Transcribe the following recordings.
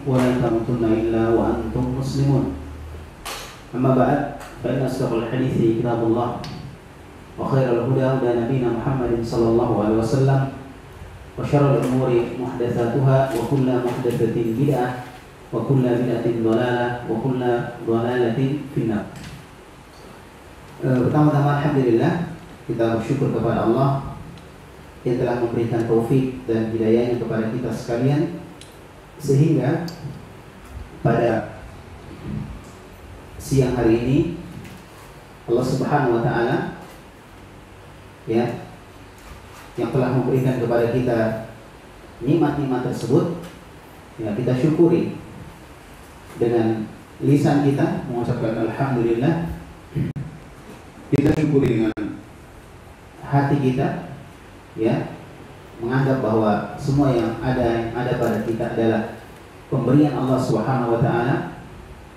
ولا تموتن إلا وأنتم مسلمون. أما بعد فإن أصدق الحديث كتاب الله وخير الهدى هدى نبينا محمد صلى الله عليه وسلم وشر الأمور محدثاتها وكل محدثة بدعة وكل بدعة ضلالة وكل ضلالة في النار. Pertama-tama alhamdulillah kita bersyukur kepada Allah yang telah memberikan taufik dan hidayahnya kepada kita sekalian sehingga pada siang hari ini Allah Subhanahu wa taala ya yang telah memberikan kepada kita nikmat-nikmat tersebut ya kita syukuri dengan lisan kita mengucapkan alhamdulillah, kita syukuri dengan hati kita ya menganggap bahwa semua yang ada pada kita adalah pemberian Allah Subhanahu wa taala.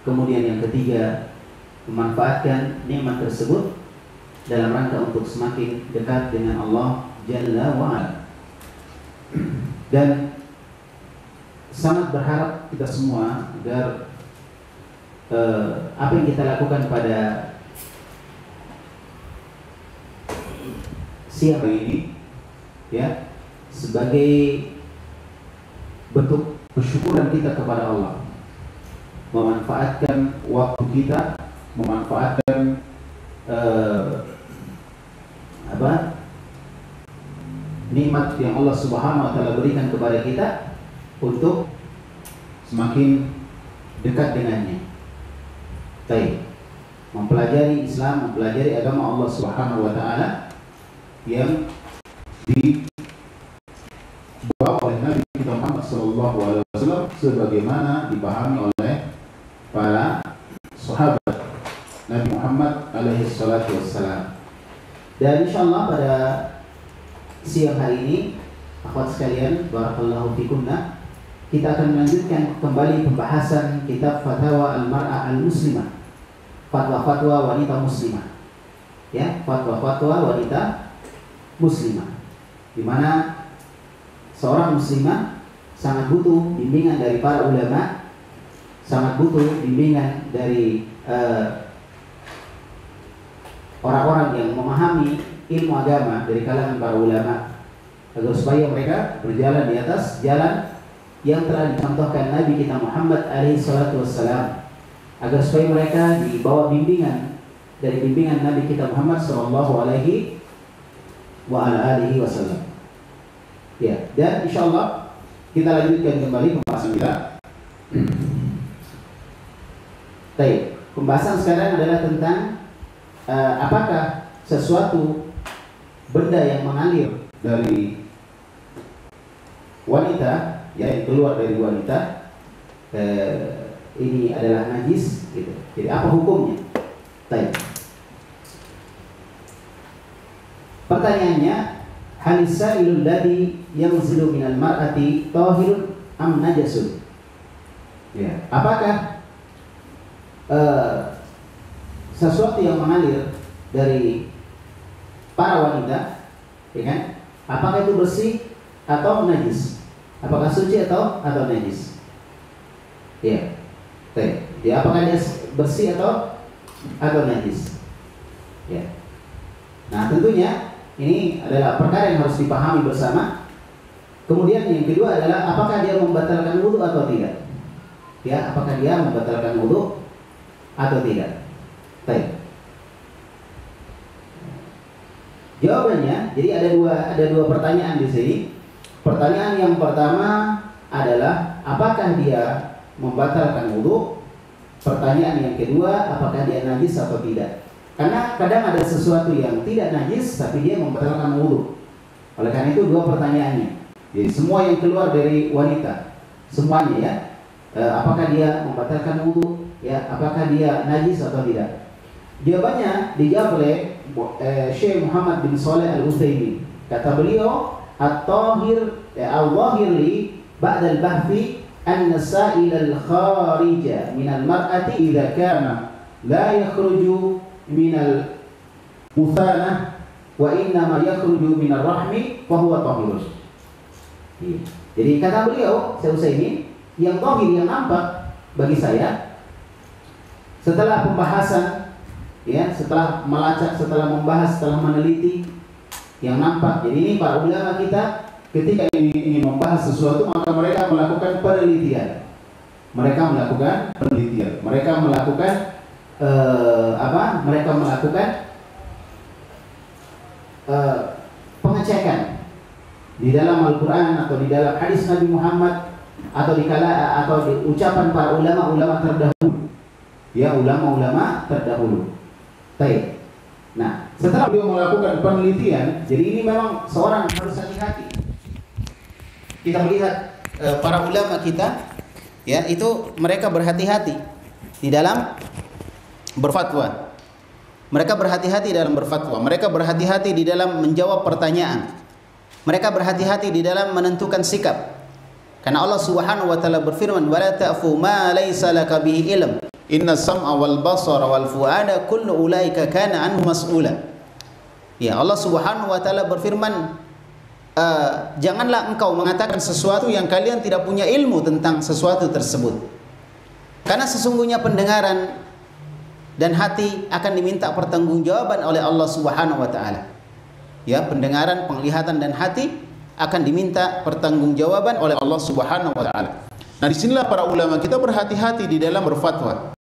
Kemudian yang ketiga, memanfaatkan nikmat tersebut dalam rangka untuk semakin dekat dengan Allah Jalla wa Ala. Dan sangat berharap kita semua agar apa yang kita lakukan pada siang hari ini ya sebagai bentuk kesyukuran kita kepada Allah, memanfaatkan waktu kita, memanfaatkan nikmat yang Allah Subhanahu wa taala berikan kepada kita untuk semakin dekat dengannya. Baik, mempelajari Islam, mempelajari agama Allah Subhanahu wa taala yang dibawa oleh Nabi kita Muhammad sallallahu alaihi wasallam sebagaimana dipahami oleh para sahabat Nabi Muhammad alaihi salatu wassalam. Dan insyaallah pada siang hari ini akhwat sekalian barakallahu fikunna, kita akan melanjutkan kembali pembahasan kitab Fatwa Al-Mar'ah Al-Muslimah, fatwa-fatwa wanita muslimah ya, fatwa-fatwa wanita muslimah, di mana seorang muslimah sangat butuh bimbingan dari para ulama, sangat butuh bimbingan dari orang-orang yang memahami ilmu agama dari kalangan para ulama, agar supaya mereka berjalan di atas jalan yang telah dicontohkan Nabi kita Muhammad alaihi salatu wassalam, agar supaya mereka dibawa bimbingan dari bimbingan Nabi kita Muhammad sallallahu alaihi wa ala alihi wasallam. Ya, dan insyaallah kita lanjutkan kembali pembahasan kita. Baik, pembahasan sekarang adalah tentang apakah sesuatu benda yang mengalir dari wanita, ya yang keluar dari wanita ini adalah najis gitu. Jadi apa hukumnya? Baik. Pertanyaannya, halisailul ladzi yanzilu minal mar'ati tahirun am najasun? Ya, apakah sesuatu yang mengalir dari para wanita, ya kan? Apakah itu bersih atau najis? Apakah suci atau najis? Ya. Baik. Ya, apakah dia bersih atau najis? Ya. Nah, tentunya ini adalah perkara yang harus dipahami bersama. Kemudian yang kedua adalah apakah dia membatalkan wudu atau tidak? Ya, apakah dia membatalkan wudu atau tidak? Baik. Jawabannya, jadi ada dua pertanyaan di sini. Pertanyaan yang pertama adalah apakah dia membatalkan wudu? Pertanyaan yang kedua, apakah dia najis atau tidak? Karena kadang ada sesuatu yang tidak najis tapi dia membatalkan wudu. Oleh karena itu dua pertanyaannya. Jadi semua yang keluar dari wanita, semuanya ya, apakah dia membatalkan wudu? Ya, apakah dia najis atau tidak? Jawabannya dijawab oleh Syekh Muhammad bin Shalih Al-Utsaimin. Kata beliau, at-tahir al-zahir li ba'da al-bahthi anna sa'il al-kharija min al-mar'ati idza kana la yakhruju min al-muthanah wa inna ma yakhruju min ar-rahmi fa huwa tahirun. Jadi kata beliau, Syekh Utsaimin, yang zahir, yang nampak bagi saya setelah pembahasan, ya, setelah melacak, setelah membahas, setelah meneliti yang nampak. Jadi ini para ulama kita ketika ingin membahas sesuatu, maka mereka melakukan penelitian. Mereka melakukan pengecekan di dalam Al-Quran atau di dalam hadis Nabi Muhammad atau di ucapan para ulama-ulama terdahulu, ya, ulama-ulama terdahulu. Baik. Nah, setelah beliau melakukan penelitian, jadi ini memang seorang harus hati-hati. Kita melihat para ulama kita, ya, itu mereka berhati-hati di dalam berfatwa. Mereka berhati-hati dalam berfatwa. Mereka berhati-hati di dalam menjawab pertanyaan. Mereka berhati-hati di dalam menentukan sikap. Karena Allah Subhanahu wa taala berfirman, "Wa la ta'fu ma laysa laka bihi ilm. Inna sam'a wal basara wal fu'ada kullu ulaika kana anhu mas'ula." Ya, Allah Subhanahu wa taala berfirman, janganlah engkau mengatakan sesuatu yang kalian tidak punya ilmu tentang sesuatu tersebut. Karena sesungguhnya pendengaran dan hati akan diminta pertanggungjawaban oleh Allah Subhanahu wa taala. Ya, pendengaran, penglihatan dan hati akan diminta pertanggungjawaban oleh Allah Subhanahu wa taala. Nah, disinilah para ulama kita berhati-hati di dalam berfatwa.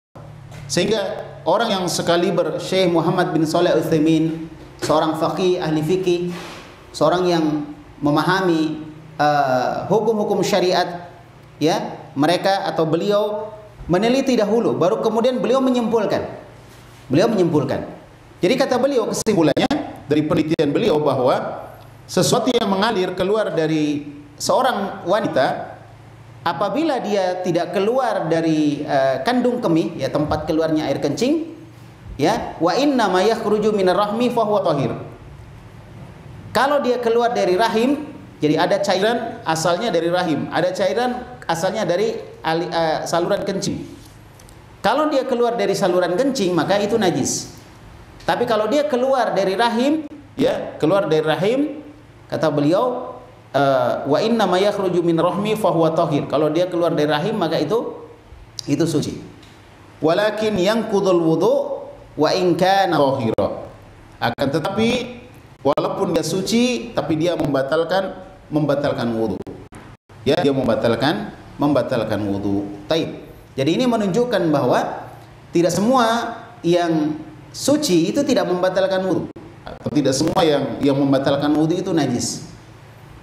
Sehingga orang yang sekaliber Syekh Muhammad bin Shalih Al-Utsaimin, seorang faqih, ahli fikih, seorang yang memahami hukum-hukum syariat, ya, mereka atau beliau meneliti dahulu, baru kemudian beliau menyimpulkan. Jadi kata beliau, kesimpulannya dari penelitian beliau bahwa sesuatu yang mengalir keluar dari seorang wanita apabila dia tidak keluar dari kandung kemih, ya, tempat keluarnya air kencing, ya, wa inna ma yakhruju minar rahmi fa huwa tahir. Kalau dia keluar dari rahim, jadi ada cairan asalnya dari rahim, ada cairan asalnya dari saluran kencing. Kalau dia keluar dari saluran kencing, maka itu najis. Tapi kalau dia keluar dari rahim, ya, keluar dari rahim, kata beliau, wa inna ma yakhruju min rahmi fa huwa tahir. Kalau dia keluar dari rahim, maka itu suci. Walakin yanqudul wudu wa in kana tahira. Akan tetapi walaupun dia suci, tapi dia membatalkan wudu. Ya, dia membatalkan wudu. Taib. Jadi ini menunjukkan bahwa tidak semua yang suci itu tidak membatalkan wudu, atau tidak semua yang membatalkan wudu itu najis.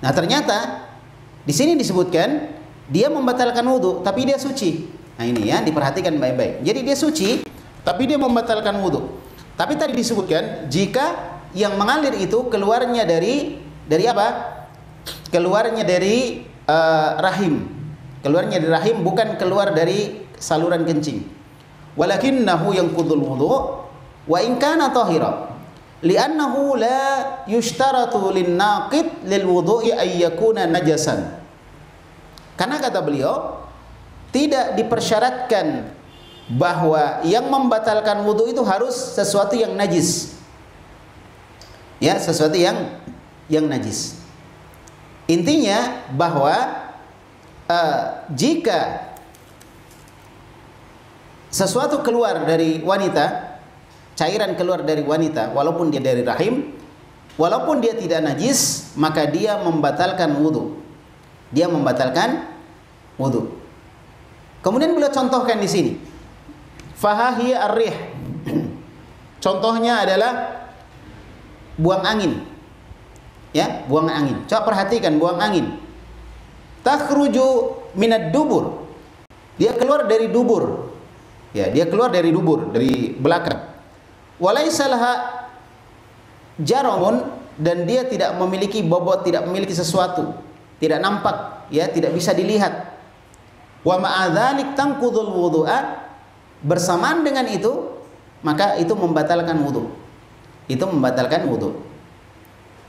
Nah, ternyata di sini disebutkan dia membatalkan wudu tapi dia suci. Nah, ini ya, diperhatikan baik-baik. Jadi dia suci tapi dia membatalkan wudu. Tapi tadi disebutkan jika yang mengalir itu keluarnya dari apa? Keluarnya dari rahim. Keluarnya dari rahim, bukan keluar dari saluran kencing. Walakinnahu yanqudul wudu wa in kana tahira. Li'annahu la yushtaratu lin-naqid lil wudu'i ay yakuna najasan. Karena kata beliau, tidak dipersyaratkan bahwa yang membatalkan wudu itu harus sesuatu yang najis. Ya, sesuatu yang najis. Intinya bahwa jika sesuatu keluar dari wanita, cairan keluar dari wanita, walaupun dia dari rahim, walaupun dia tidak najis, maka dia membatalkan wudu. Dia membatalkan wudu. Kemudian beliau contohkan di sini. Fahahiya ar-rih. Contohnya adalah buang angin. Ya, buang angin. Coba perhatikan buang angin. Takhruju minad dubur. Dia keluar dari dubur. Ya, dia keluar dari dubur, dari belakang. Walaysa laha jaramun, dan dia tidak memiliki bobot, tidak memiliki sesuatu, tidak nampak, ya, tidak bisa dilihat. Wa ma'adzalik tanqudul wudu'a, bersamaan dengan itu maka itu membatalkan wudu. Itu membatalkan wudu.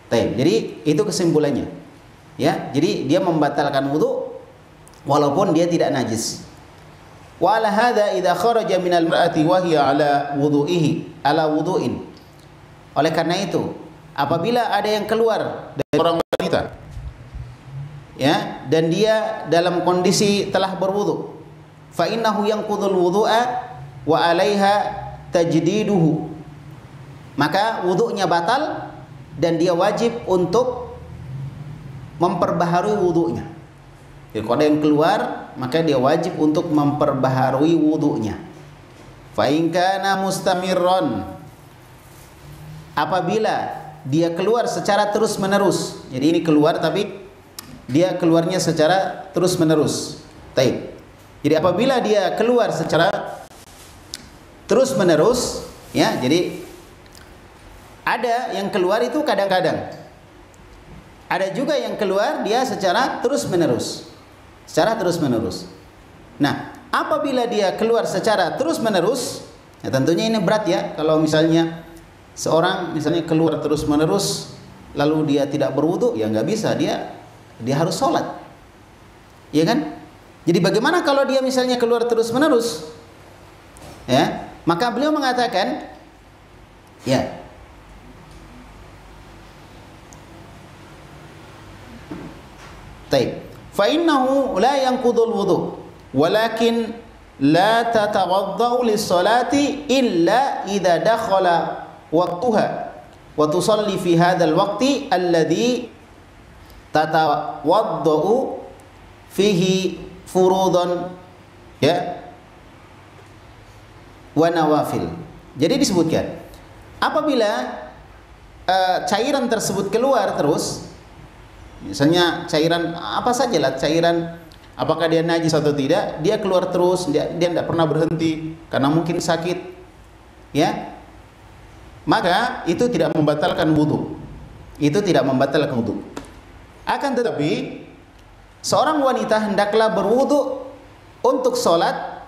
Baik, jadi itu kesimpulannya. Ya, jadi dia membatalkan wudu walaupun dia tidak najis. Wa ala hadza idza kharaja minal mar'ati wa hiya ala wudu'in. Oleh karena itu, apabila ada yang keluar dari orang wanita ya, dan dia dalam kondisi telah berwudu, fa innahu yanqudul wudu'a wa 'alaiha tajdiduhu, maka wudunya batal dan dia wajib untuk memperbaharui wudunya. Jadi kalau ada yang keluar, maka dia wajib untuk memperbaharui wudunya. Fa in kana mustamirron, apabila dia keluar secara terus-menerus. Jadi ini keluar tapi dia keluarnya secara terus-menerus. Baik. Jadi apabila dia keluar secara terus-menerus, ya, jadi ada yang keluar itu kadang-kadang. Ada juga yang keluar dia secara terus-menerus. Secara terus-menerus. Nah, apabila dia keluar secara terus-menerus, ya tentunya ini berat ya. Kalau misalnya seorang misalnya keluar terus-menerus lalu dia tidak berwudu, ya nggak bisa, dia harus sholat, ya kan? Jadi bagaimana kalau dia misalnya keluar terus-menerus, ya? Maka beliau mengatakan, ya, taib, fa innahu la yanqudul wudu, walakin la tatawaddau lis-salati illa idza dakhala waqtuha wa tusalli fi hadzal waqti alladhi tatawaddau fihi furudan, ya, wa nawafil. Jadi disebutkan apabila cairan tersebut keluar terus, misalnya cairan apa saja lah, cairan apakah dia najis atau tidak, dia keluar terus, dia tidak pernah berhenti karena mungkin sakit, ya, maka itu tidak membatalkan wudu. Itu tidak membatalkan wudu. Akan tetapi seorang wanita hendaklah berwudu untuk sholat,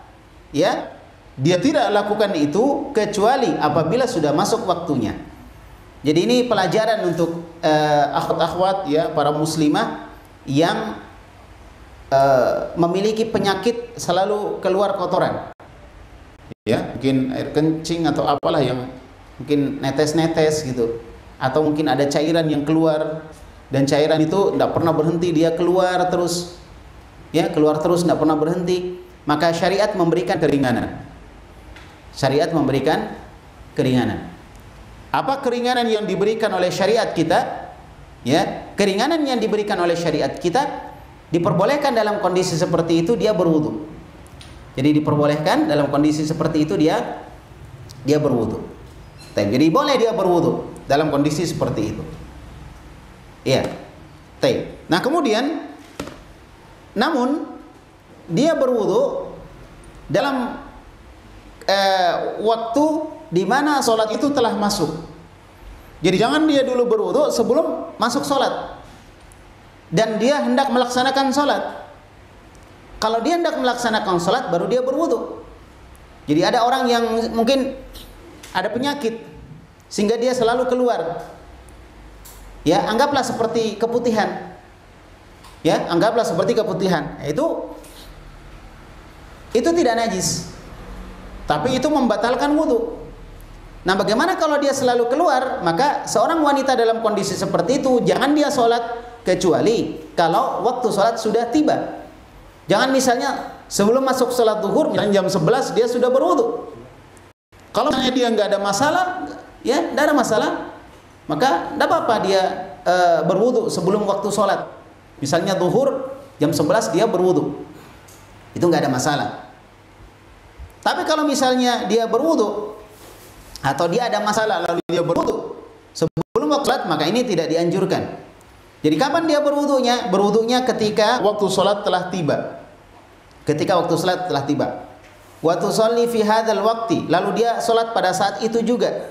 ya, dia tidak lakukan itu kecuali apabila sudah masuk waktunya. Jadi ini pelajaran untuk akhwat-akhwat, ya, para muslimah yang memiliki penyakit selalu keluar kotoran, ya, mungkin air kencing atau apalah yang mungkin netes-netes gitu, atau mungkin ada cairan yang keluar dan cairan itu tidak pernah berhenti, dia keluar terus, ya, keluar terus tidak pernah berhenti, maka syariat memberikan keringanan. Syariat memberikan keringanan. Apa keringanan yang diberikan oleh syariat kita? Ya, keringanan yang diberikan oleh syariat kita, diperbolehkan dalam kondisi seperti itu dia berwudu. Jadi diperbolehkan dalam kondisi seperti itu dia berwudu. Jadi boleh dia berwudu dalam kondisi seperti itu. Iya. Nah, kemudian namun dia berwudu dalam waktu di mana sholat itu telah masuk. Jadi jangan dia dulu berwudu sebelum masuk sholat dan dia hendak melaksanakan sholat. Kalau dia hendak melaksanakan sholat baru dia berwudu. Jadi ada orang yang mungkin ada penyakit sehingga dia selalu keluar, ya, anggaplah seperti keputihan, ya, anggaplah seperti keputihan, itu tidak najis, tapi itu membatalkan wudu. Nah, bagaimana kalau dia selalu keluar? Maka seorang wanita dalam kondisi seperti itu jangan dia sholat kecuali kalau waktu sholat sudah tiba. Jangan misalnya sebelum masuk sholat zuhur, misalnya jam 11 dia sudah berwudu. Kalau misalnya dia nggak ada masalah, ya, tidak ada masalah, maka tidak apa-apa dia berwudu sebelum waktu sholat. Misalnya zuhur jam 11 dia berwudu, itu nggak ada masalah. Tapi kalau misalnya dia berwudu atau dia ada masalah lalu dia berwudu sebelum waktu sholat, maka ini tidak dianjurkan. Jadi kapan dia berwudunya? Berwudunya ketika waktu sholat telah tiba. Ketika waktu sholat telah tiba. Wa tusalli fi hadzal waqti, lalu dia sholat pada saat itu juga,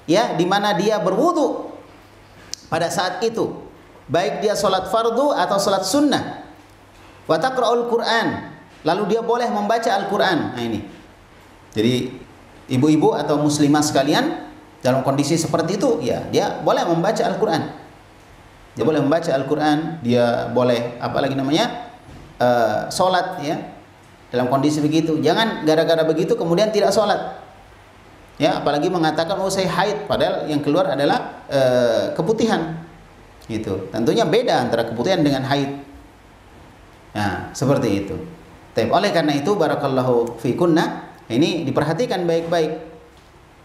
ya, di mana dia berwudu pada saat itu, baik dia sholat fardu atau sholat sunnah. Wa taqra'ul Qur'an, lalu dia boleh membaca Al-Quran. Nah ini, jadi ibu-ibu atau muslimah sekalian dalam kondisi seperti itu, ya, dia boleh membaca Al-Quran. Dia boleh membaca Al-Quran, dia boleh apalagi namanya sholat, ya, dalam kondisi begitu. Jangan gara-gara begitu kemudian tidak sholat, ya, apalagi mengatakan oh saya haid, padahal yang keluar adalah keputihan. Gitu. Tentunya beda antara keputihan dengan haid. Nah, seperti itu. Oleh karena itu barakallahu fikunna, ini diperhatikan baik-baik.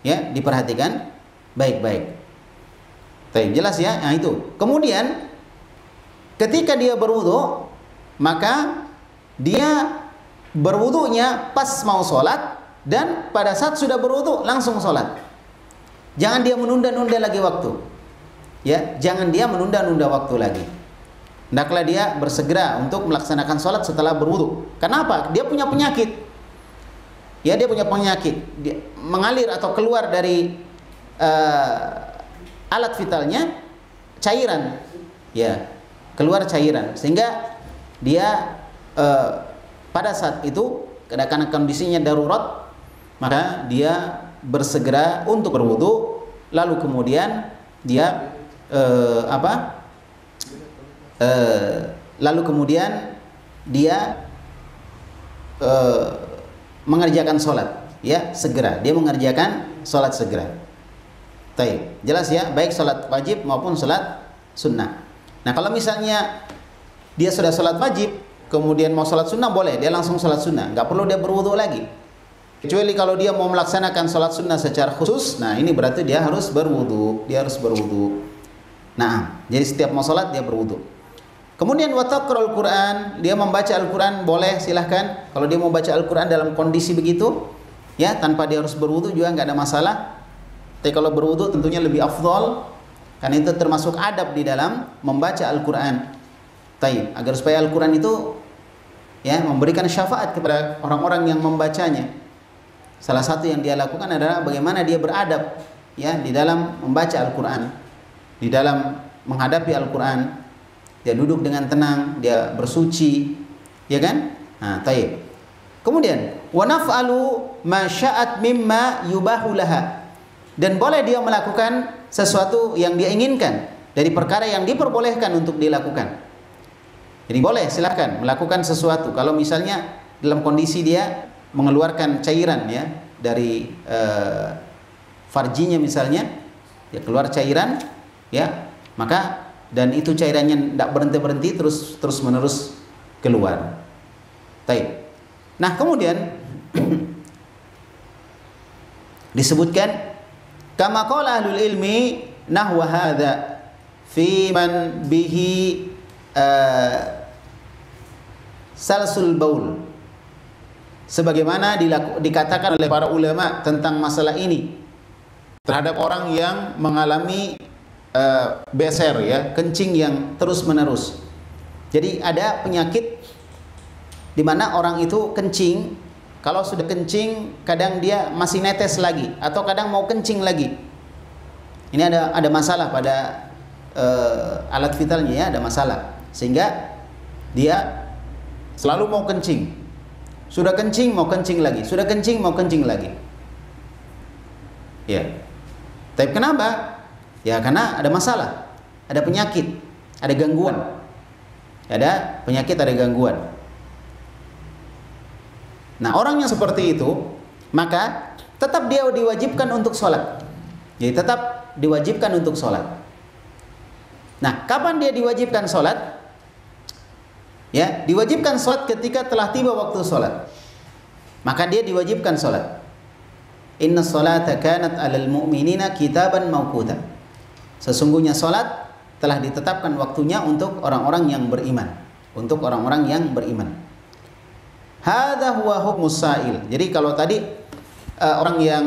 Ya, diperhatikan baik-baik. Jelas ya? Nah, itu. Kemudian ketika dia berwudu, maka dia berwudunya pas mau sholat, dan pada saat sudah berwudu langsung sholat. Jangan dia menunda-nunda lagi waktu. Ya, jangan dia menunda-nunda waktu lagi. Hendaklah dia bersegera untuk melaksanakan sholat setelah berwudu. Kenapa? Dia punya penyakit. Ya, dia punya penyakit. Dia mengalir atau keluar dari alat vitalnya cairan. Ya, keluar cairan. Sehingga dia pada saat itu karena kondisinya darurat, maka dia bersegera untuk berwudu, lalu kemudian dia mengerjakan sholat, ya, segera. Dia mengerjakan sholat segera. Jelas ya, baik sholat wajib maupun sholat sunnah. Nah, kalau misalnya dia sudah sholat wajib, kemudian mau sholat sunnah, boleh dia langsung sholat sunnah, nggak perlu dia berwudu lagi. Kecuali kalau dia mau melaksanakan sholat sunnah secara khusus, nah ini berarti dia harus berwudu. Nah, jadi setiap mau sholat dia berwudu. Kemudian wataqra'ul Quran, dia membaca Al-Quran, boleh, silahkan. Kalau dia mau baca Al-Quran dalam kondisi begitu, ya, tanpa dia harus berwudu juga nggak ada masalah. Tapi kalau berwudu tentunya lebih afdol, karena itu termasuk adab di dalam membaca Al-Quran. Agar supaya Al-Quran itu, ya, memberikan syafaat kepada orang-orang yang membacanya. Salah satu yang dia lakukan adalah bagaimana dia beradab, ya, di dalam membaca Al-Quran, di dalam menghadapi Al-Quran. Dia duduk dengan tenang, dia bersuci, ya kan? Nah, kemudian wa naf'alu ma sya'at mimma yubahu laha. Dan boleh dia melakukan sesuatu yang dia inginkan dari perkara yang diperbolehkan untuk dilakukan. Jadi boleh, silakan melakukan sesuatu. Kalau misalnya dalam kondisi dia mengeluarkan cairan, ya, dari farjinya misalnya, dia keluar cairan, ya, maka dan itu cairannya tidak berhenti terus menerus keluar. Nah, kemudian disebutkan kama qala ahlul ilmi nahwa hadza fi man bihi salsul baul, sebagaimana dikatakan oleh para ulama tentang masalah ini terhadap orang yang mengalami beser, ya, kencing yang terus menerus. Jadi ada penyakit di mana orang itu kencing, kalau sudah kencing kadang dia masih netes lagi atau kadang mau kencing lagi. Ini ada masalah pada alat vitalnya, ya, ada masalah sehingga dia selalu mau kencing. Sudah kencing mau kencing lagi, sudah kencing mau kencing lagi. Ya. Tapi kenapa? Ya, karena ada masalah, ada penyakit, ada gangguan. Ada penyakit, ada gangguan. Nah, orang yang seperti itu, maka tetap dia diwajibkan untuk sholat. Jadi tetap diwajibkan untuk sholat. Nah, kapan dia diwajibkan sholat? Ya, diwajibkan sholat ketika telah tiba waktu sholat. Maka dia diwajibkan sholat. Inna sholata kanat alal mu'minina kitaban mawquta. Sesungguhnya sholat telah ditetapkan waktunya untuk orang-orang yang beriman. Untuk orang-orang yang beriman. Hadza huwa hukmus sa'il. Jadi kalau tadi orang yang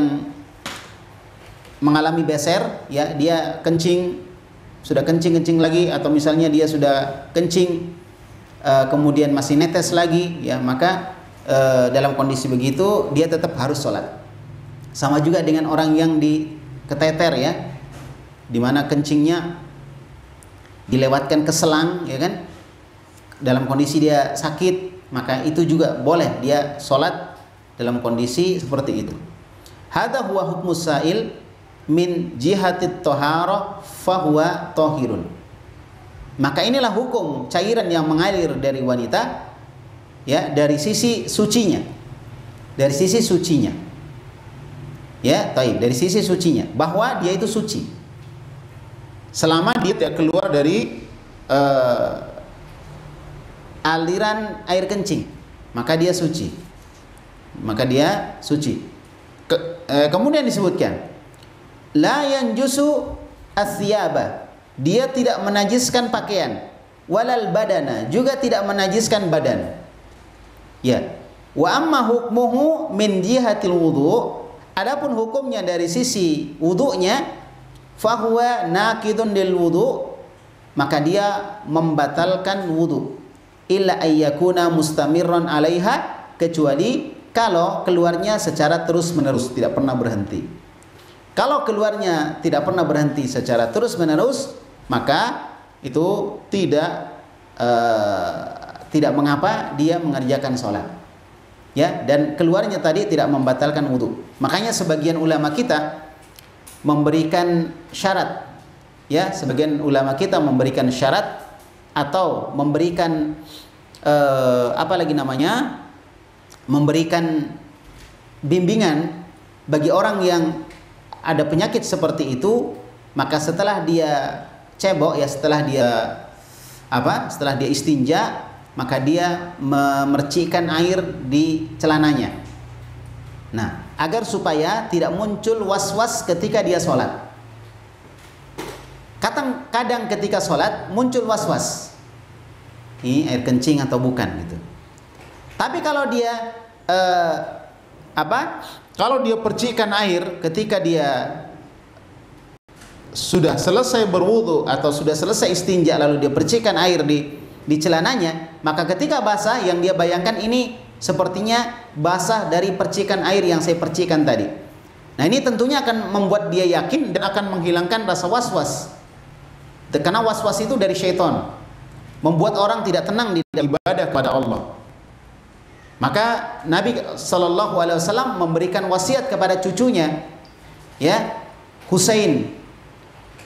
mengalami beser, ya, dia kencing, sudah kencing lagi, atau misalnya dia sudah kencing kemudian masih netes lagi, ya, maka dalam kondisi begitu dia tetap harus sholat. Sama juga dengan orang yang keteter, ya, di mana kencingnya dilewatkan ke selang, ya kan, dalam kondisi dia sakit, maka itu juga boleh dia sholat dalam kondisi seperti itu. Hadza huwa hukmus sa'il min jihatit taharah fahuwa tahirun. Maka inilah hukum cairan yang mengalir dari wanita, ya, dari sisi sucinya, dari sisi sucinya, ya, dari sisi sucinya, bahwa dia itu suci selama dia tidak keluar dari aliran air kencing, maka dia suci. Maka dia suci. Kemudian disebutkan, la yanjusu athiyaba, dia tidak menajiskan pakaian, walal badana, juga tidak menajiskan badan. Ya. Wa amma hukmuhu min jihatil wudu, adapun hukumnya dari sisi wudunya, fahuwa naqidun lil wudu, maka dia membatalkan wudu. Illa ayyakuna mustamirran 'alaiha, kecuali kalau keluarnya secara terus-menerus, tidak pernah berhenti. Kalau keluarnya tidak pernah berhenti secara terus-menerus, maka itu tidak mengapa dia mengerjakan sholat. Ya, dan keluarnya tadi tidak membatalkan wudu. Makanya sebagian ulama kita memberikan syarat. Ya, sebagian ulama kita memberikan syarat atau memberikan memberikan bimbingan bagi orang yang ada penyakit seperti itu, maka setelah dia cebok, ya setelah dia istinja, maka dia memercikkan air di celananya. Nah, agar supaya tidak muncul was-was ketika dia sholat. Kadang ketika sholat muncul was-was, ini air kencing atau bukan gitu. Tapi kalau dia kalau dia percikan air ketika dia sudah selesai berwudu atau sudah selesai istinja, lalu dia percikan air di celananya, maka ketika basah, yang dia bayangkan ini sepertinya basah dari percikan air yang saya percikan tadi. Nah, ini tentunya akan membuat dia yakin dan akan menghilangkan rasa was-was. Karena was-was itu dari syaitan, membuat orang tidak tenang di ibadah kepada Allah. Maka Nabi SAW memberikan wasiat kepada cucunya, ya, Husain.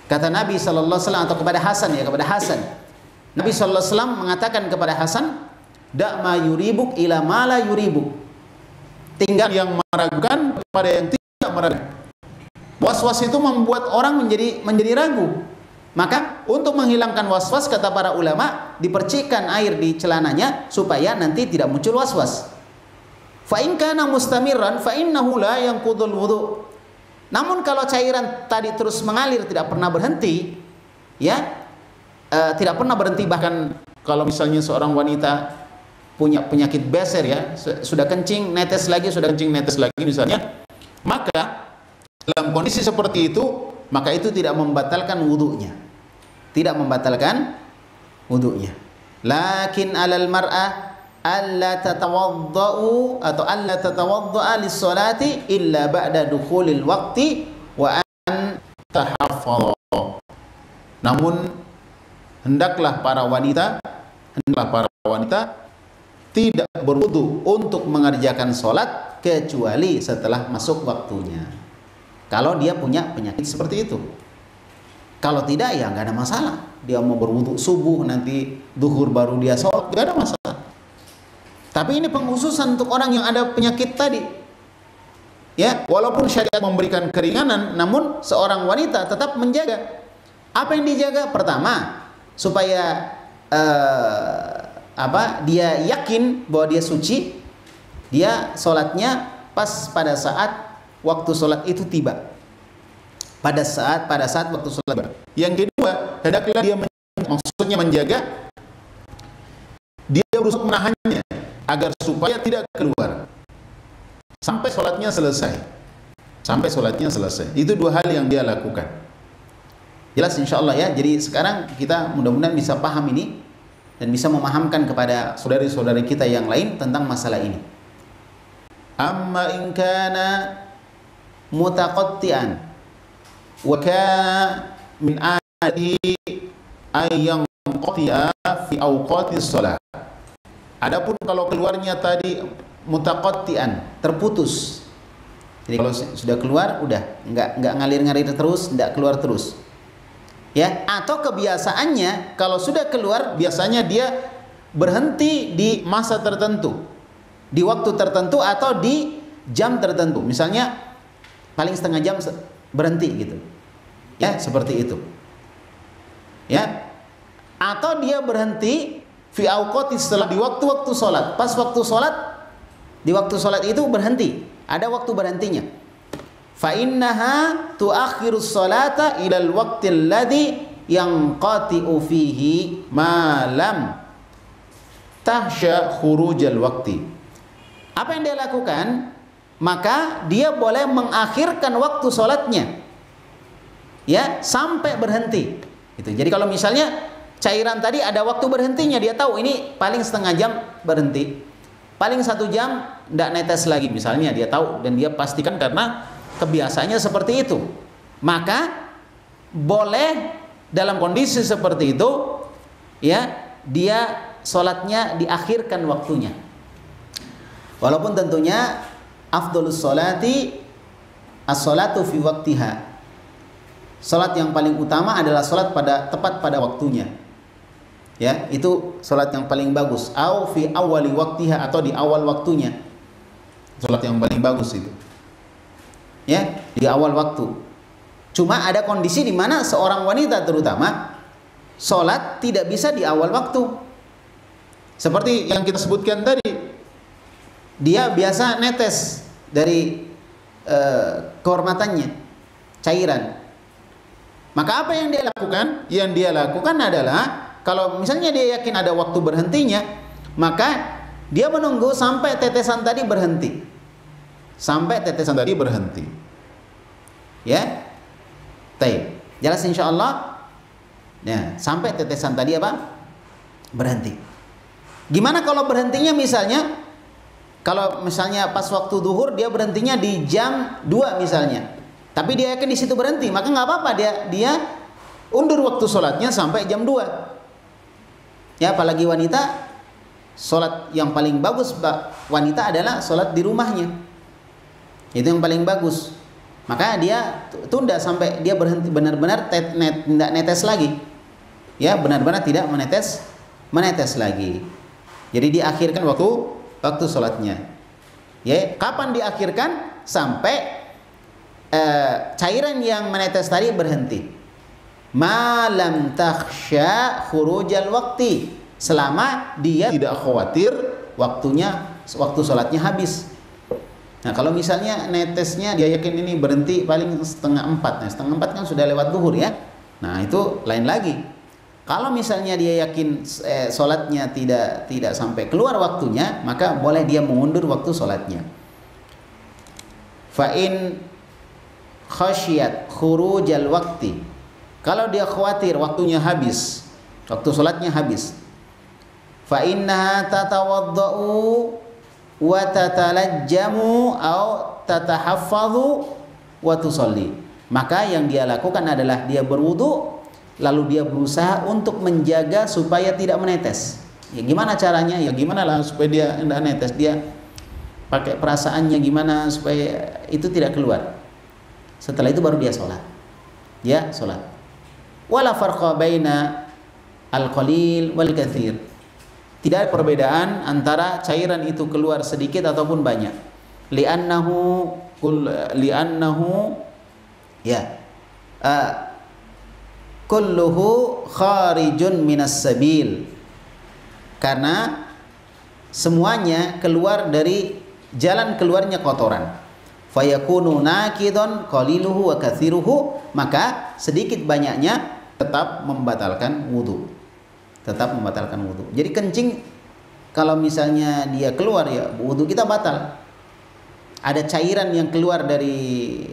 Kata Nabi SAW, atau kepada Hasan, ya, kepada Hasan. Nabi SAW mengatakan kepada Hasan, da' ma yuribuk ila ma la yuribuk. Tinggal yang meragukan kepada yang tidak meragukan. Was-was itu membuat orang menjadi ragu. Maka untuk menghilangkan was-was, kata para ulama, dipercikkan air di celananya supaya nanti tidak muncul was-was. Fa in kana mustamirran fa innahu la yanqudul wudu. Namun kalau cairan tadi terus mengalir, tidak pernah berhenti, ya, tidak pernah berhenti, bahkan kalau misalnya seorang wanita punya penyakit beser, ya, sudah kencing netes lagi, sudah kencing netes lagi misalnya, maka dalam kondisi seperti itu, maka itu tidak membatalkan wudunya. Tidak membatalkan wudunya. Lakin alal mar'ah alla tatawaddau atau alla tatawaddaa lis-salati illa ba'da dukhulil waqti wa an tahaffadha. Namun hendaklah para wanita tidak berwudu untuk mengerjakan sholat kecuali setelah masuk waktunya. Kalau dia punya penyakit seperti itu. Kalau tidak, ya nggak ada masalah. Dia mau berwudu subuh, nanti duhur baru dia sholat, nggak ada masalah. Tapi ini pengkhususan untuk orang yang ada penyakit tadi. Ya, walaupun syariat memberikan keringanan, namun seorang wanita tetap menjaga. Apa yang dijaga? Pertama, supaya dia yakin bahwa dia suci, dia sholatnya pas pada saat waktu sholat itu tiba. Pada saat waktu sholat tiba. Yang kedua, hendaklah dia maksudnya menjaga, dia berusaha menahannya agar supaya tidak keluar sampai sholatnya selesai. Itu dua hal yang dia lakukan. Jelas insyaallah, ya. Jadi sekarang kita mudah-mudahan bisa paham ini dan bisa memahamkan kepada saudari-saudari kita yang lain tentang masalah ini. Amma in kana mutaqatti'an wa kana min adi ayyan qati'a fi awqatis shalah. Adapun kalau keluarnya tadi mutaqatti'an, terputus. Jadi kalau sudah keluar udah enggak ngalir-ngalir terus, enggak keluar terus. Ya, atau kebiasaannya kalau sudah keluar biasanya dia berhenti di masa tertentu, di waktu tertentu atau di jam tertentu. Misalnya paling setengah jam berhenti gitu. Ya, seperti itu. Ya. Atau dia berhenti fi awqatis salat, di waktu-waktu salat. Pas waktu salat, di waktu salat itu berhenti, ada waktu berhentinya. Fa innaha tuakhirus salata ilal waqtil ladzi yanqati'u fihi ma lam tahsya khurujal waqti. Apa yang dia lakukan? Maka dia boleh mengakhirkan waktu sholatnya, ya, sampai berhenti. Gitu. Jadi kalau misalnya cairan tadi ada waktu berhentinya, dia tahu ini paling setengah jam berhenti, paling 1 jam tidak netes lagi, misalnya dia tahu dan dia pastikan karena kebiasaannya seperti itu, maka boleh dalam kondisi seperti itu, ya, dia sholatnya diakhirkan waktunya. Walaupun tentunya afdhalus sholati as-sholatu fi waqtiha. Salat yang paling utama adalah salat tepat pada waktunya. Ya, itu salat yang paling bagus. Au fi awwali waqtiha, atau di awal waktunya. Salat yang paling bagus itu. Ya, di awal waktu. Cuma ada kondisi di mana seorang wanita terutama salat tidak bisa di awal waktu. Seperti yang kita sebutkan tadi. Dia biasa netes dari kehormatannya, cairan. Maka apa yang dia lakukan? Yang dia lakukan adalah, kalau misalnya dia yakin ada waktu berhentinya, maka dia menunggu sampai tetesan tadi berhenti. Sampai tetesan tadi berhenti. Ya? Baik. Jelas insyaallah? Ya, sampai tetesan tadi apa? Berhenti. Gimana kalau berhentinya misalnya, kalau misalnya pas waktu duhur dia berhentinya di jam 2 misalnya, tapi dia yakin di situ berhenti, maka nggak apa-apa, dia undur waktu sholatnya sampai jam 2. Ya, apalagi wanita, sholat yang paling bagus wanita adalah sholat di rumahnya, itu yang paling bagus. Maka dia tunda sampai dia berhenti, benar-benar tidak netes lagi, ya, benar-benar tidak menetes lagi. Jadi diakhirkan waktu sholatnya. Ya, kapan diakhirkan? Sampai cairan yang menetes tadi berhenti. Malam takhsya khurujal waqti, selama dia tidak khawatir waktu sholatnya habis. Nah, kalau misalnya netesnya dia yakin ini berhenti paling 3:30, nah 3:30 kan sudah lewat zuhur, ya. Nah, itu lain lagi. Kalau misalnya dia yakin sholatnya tidak sampai keluar waktunya, maka boleh dia mengundur waktu sholatnya. Fa in khasyat khurujal waqti, kalau dia khawatir waktunya habis, waktu sholatnya habis, fa innaha tatawaddau wa tatalajjamu au tatahaffadhu wa tusalli, maka yang dia lakukan adalah dia berwudu, lalu dia berusaha untuk menjaga supaya tidak menetes. Ya, gimana caranya? Ya gimana lah supaya dia tidak netes, dia pakai perasaannya gimana supaya itu tidak keluar. Setelah itu baru dia sholat. Ya, sholat. Wala farqa baina al-qalil wal katsir. Tidak ada perbedaan antara cairan itu keluar sedikit ataupun banyak. Li'annahu ya kulluhu kharijun minas sabil, karena semuanya keluar dari jalan keluarnya kotoran. Fayakunu nakidun qaliluhu wa katsiruhu, maka sedikit banyaknya tetap membatalkan wudu. Tetap membatalkan wudu. Jadi kencing kalau misalnya dia keluar, ya wudu kita batal. Ada cairan yang keluar dari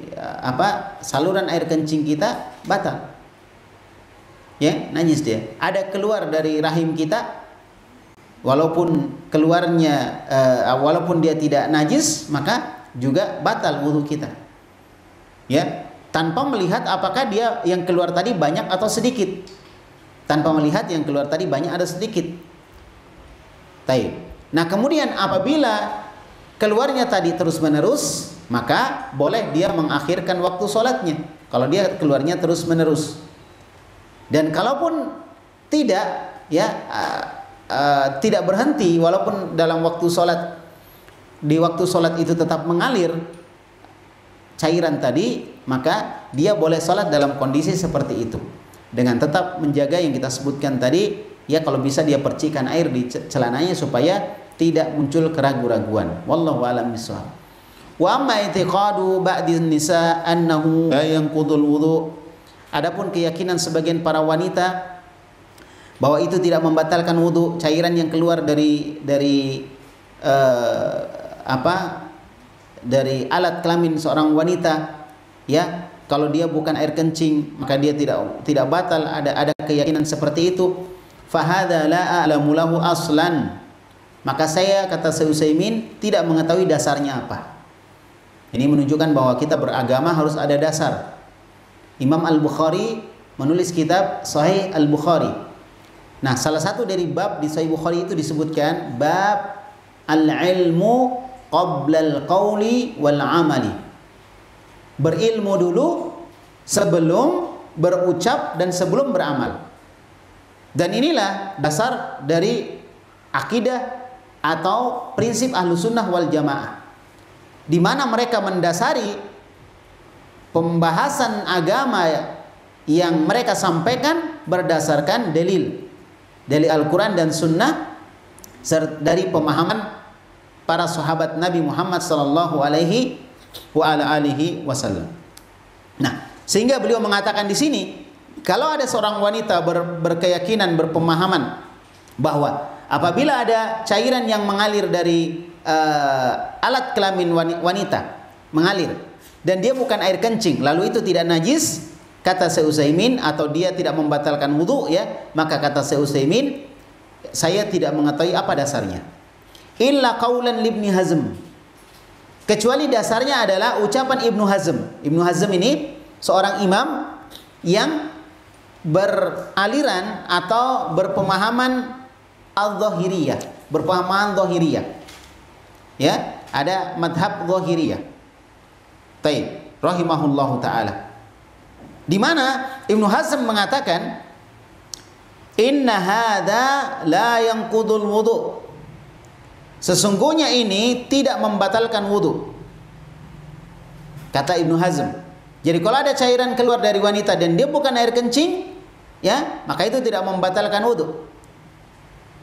saluran air kencing kita, batal. Ya, najis dia. Ada keluar dari rahim kita, walaupun keluarnya walaupun dia tidak najis, maka juga batal wudu kita. Ya, tanpa melihat apakah dia yang keluar tadi banyak atau sedikit. Tanpa melihat yang keluar tadi banyak atau sedikit. Taib. Nah, kemudian apabila keluarnya tadi terus-menerus, maka boleh dia mengakhirkan waktu sholatnya. Kalau dia keluarnya terus-menerus. Dan kalaupun tidak, ya tidak berhenti, walaupun dalam waktu sholat, di waktu sholat itu tetap mengalir cairan tadi, maka dia boleh sholat dalam kondisi seperti itu, dengan tetap menjaga yang kita sebutkan tadi, ya kalau bisa dia percikan air di celananya supaya tidak muncul keraguan-raguan. Wallahu a'lam bishawab. Wa amma i'tiqadu ba'dhin nisa annahu la yanqudul wudu. Adapun keyakinan sebagian para wanita bahwa itu tidak membatalkan wudu, cairan yang keluar dari alat kelamin seorang wanita, ya, kalau dia bukan air kencing maka dia tidak batal. Ada keyakinan seperti itu. Fahadza la a'lamu lahu aslan. Maka saya, kata Syekh Utsaimin, tidak mengetahui dasarnya apa. Ini menunjukkan bahwa kita beragama harus ada dasar. Imam Al-Bukhari menulis kitab Sahih Al-Bukhari. Nah, salah satu dari bab di Sahih Bukhari itu disebutkan bab al-ilmu qabla al-qawli wal amali. Berilmu dulu sebelum berucap dan sebelum beramal. Dan inilah dasar dari akidah atau prinsip Ahlussunnah wal Jamaah, di mana mereka mendasari pembahasan agama yang mereka sampaikan berdasarkan dalil Al-Quran dan Sunnah dari pemahaman para sahabat Nabi Muhammad sallallahu alaihi wasallam. Nah, sehingga beliau mengatakan di sini, kalau ada seorang wanita berkeyakinan, berpemahaman bahwa apabila ada cairan yang mengalir dari alat kelamin wanita mengalir dan dia bukan air kencing, lalu itu tidak najis, kata Syekh Utsaimin, atau dia tidak membatalkan wudu, ya, maka kata Syekh Utsaimin, saya tidak mengetahui apa dasarnya. Illa qaulan Ibnu Hazm. Kecuali dasarnya adalah ucapan Ibnu Hazm. Ibnu Hazm ini seorang imam yang beraliran atau berpemahaman al-Zahiriyah, berpemahaman Zahiriyah. Ya, ada madhab Zahiriyah. Taib, rahimahullahu taala. Di mana Ibnu Hazm mengatakan, inna hadza la yanqudul wudu. Sesungguhnya ini tidak membatalkan wudu. Kata Ibnu Hazm. Jadi kalau ada cairan keluar dari wanita dan dia bukan air kencing, ya, maka itu tidak membatalkan wudu.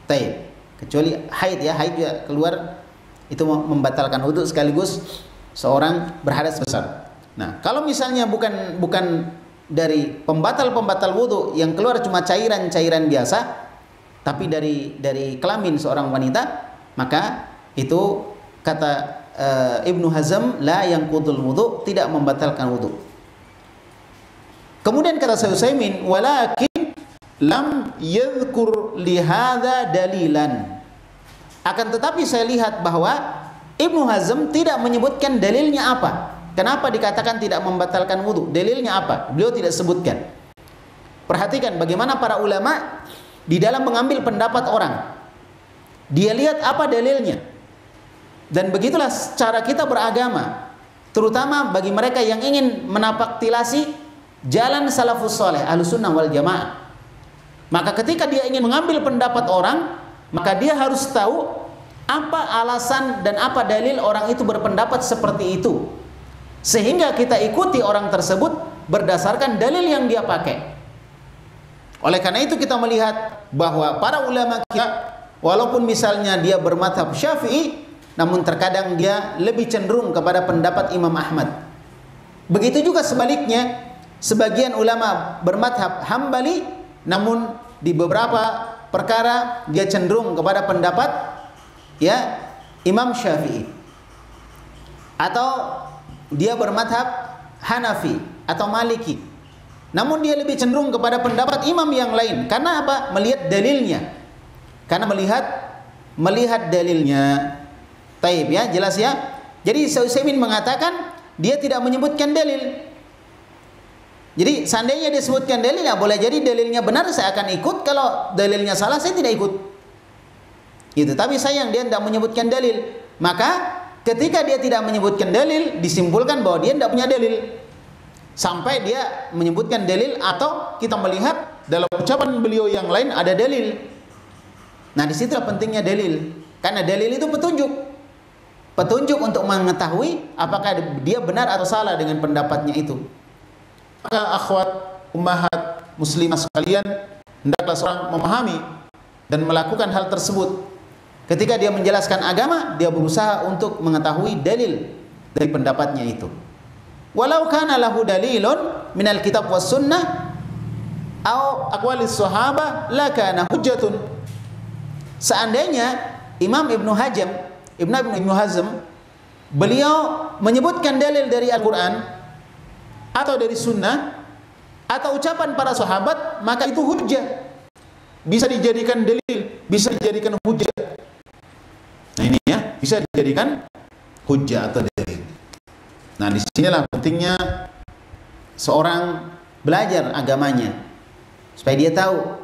Taib. Kecuali haid, ya, haid juga keluar itu membatalkan wudu sekaligus seorang berhadas besar. Nah, kalau misalnya bukan dari pembatal wudu yang keluar cuma cairan biasa, tapi dari kelamin seorang wanita, maka itu kata Ibnu Hazm la yanqudul wudu, tidak membatalkan wudu. Kemudian kata Syekh Utsaimin, walakin lam yadhkur li hadza dalilan. Akan tetapi saya lihat bahwa Ibnu Hazm tidak menyebutkan dalilnya apa. Kenapa dikatakan tidak membatalkan wudu? Dalilnya apa? Beliau tidak sebutkan. Perhatikan bagaimana para ulama di dalam mengambil pendapat orang. Dia lihat apa dalilnya. Dan begitulah cara kita beragama. Terutama bagi mereka yang ingin menapaktilasi jalan salafus saleh, Ahlussunnah wal Jamaah. Maka ketika dia ingin mengambil pendapat orang, maka dia harus tahu apa alasan dan apa dalil orang itu berpendapat seperti itu, sehingga kita ikuti orang tersebut berdasarkan dalil yang dia pakai. Oleh karena itu kita melihat bahwa para ulama kita, walaupun misalnya dia bermadhab Syafi'i, namun terkadang dia lebih cenderung kepada pendapat Imam Ahmad. Begitu juga sebaliknya, sebagian ulama bermadhab Hambali, namun di beberapa perkara dia cenderung kepada pendapat, ya, Imam Syafi'i. Atau dia bermadhab Hanafi atau Maliki, namun dia lebih cenderung kepada pendapat imam yang lain. Karena apa? Melihat dalilnya. Karena melihat dalilnya. Taib, ya, jelas, ya. Jadi Syekh Utsaimin mengatakan dia tidak menyebutkan dalil. Jadi seandainya dia sebutkan dalil, ya boleh jadi dalilnya benar, saya akan ikut. Kalau dalilnya salah, saya tidak ikut. Gitu. Tapi sayang dia tidak menyebutkan dalil. Maka ketika dia tidak menyebutkan dalil, disimpulkan bahwa dia tidak punya dalil. Sampai dia menyebutkan dalil, atau kita melihat dalam ucapan beliau yang lain ada dalil. Nah, disitulah pentingnya dalil. Karena dalil itu petunjuk. Petunjuk untuk mengetahui apakah dia benar atau salah dengan pendapatnya itu. Maka akhwat ummahat muslimah sekalian, hendaklah seorang memahami dan melakukan hal tersebut. Ketika dia menjelaskan agama, dia berusaha untuk mengetahui dalil dari pendapatnya itu. Walau kana lahu dalilun minal kitab was sunnah au aqwalis sahabah lakana hujjatun. Seandainya Imam Ibnu Hazm beliau menyebutkan dalil dari Al-Quran atau dari sunnah atau ucapan para sahabat, maka itu hujjah, bisa dijadikan dalil, bisa dijadikan hujjah. Nah ini ya, bisa dijadikan hujjah atau dalil. Nah disinilah pentingnya seorang belajar agamanya, supaya dia tahu,